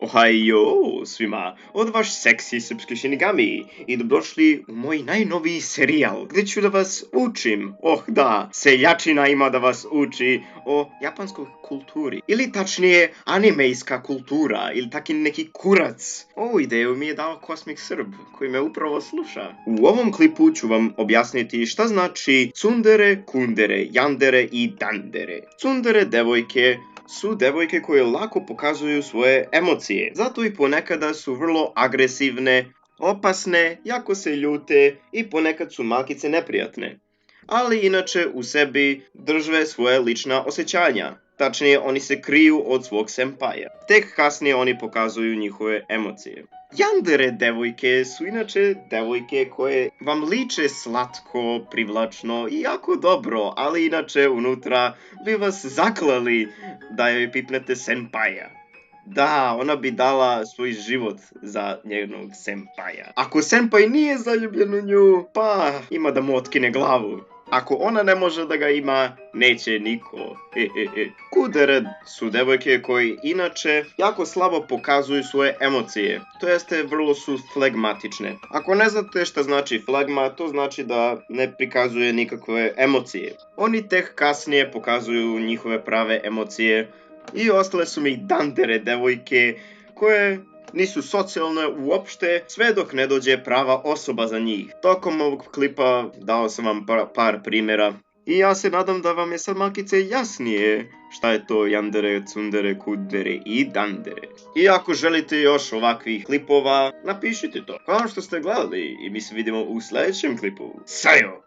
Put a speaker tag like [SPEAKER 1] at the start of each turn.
[SPEAKER 1] Ohajo svima, od vaš seksi srpski Shinigami i dobrodošli u moj najnoviji serijal gdje ću da vas učim, da, seljačina ima da vas uči o japanskoj kulturi ili tačnije animejska kultura ili taki neki kurac. Ovu ideju mi je dao Kosmik Srb koji me upravo sluša. U ovom klipu ću vam objasniti šta znači tsundere, kundere, yandere i dandere. Tsundere devojke su devojke koje lako pokazuju svoje emocije. Zato i ponekada su vrlo agresivne, opasne, jako se ljute i ponekad su malkice neprijatne. Ali inače u sebi drže svoje lična osjećanja. Tačnije, oni se kriju od svog senpaja. Tek kasnije oni pokazuju njihove emocije. Yandere devojke su inače devojke koje vam liče slatko, privlačno i jako dobro, ali inače unutra bi vas zaklali da joj pipnete senpaja. Da, ona bi dala svoj život za njenog senpaja. Ako senpaj nije zaljubljen u nju, pa ima da mu otkine glavu. Ako ona ne može da ga ima, neće niko. Kundere su devojke koje inače jako slabo pokazuju svoje emocije. To jeste vrlo su flegmatične. Ako ne znate šta znači flegma, to znači da ne prikazuje nikakve emocije. Oni tek kasnije pokazuju njihove prave emocije. I ostale su mi dandere devojke koje nisu socijalne uopšte sve dok ne dođe prava osoba za njih. Tokom ovog klipa dao sam vam par primjera i ja se nadam da vam je sad malkice jasnije šta je to yandere, tsundere, kundere i dandere. I ako želite još ovakvih klipova, napišite to. Kao što ste gledali i mi se vidimo u sljedećem klipu. Sayo!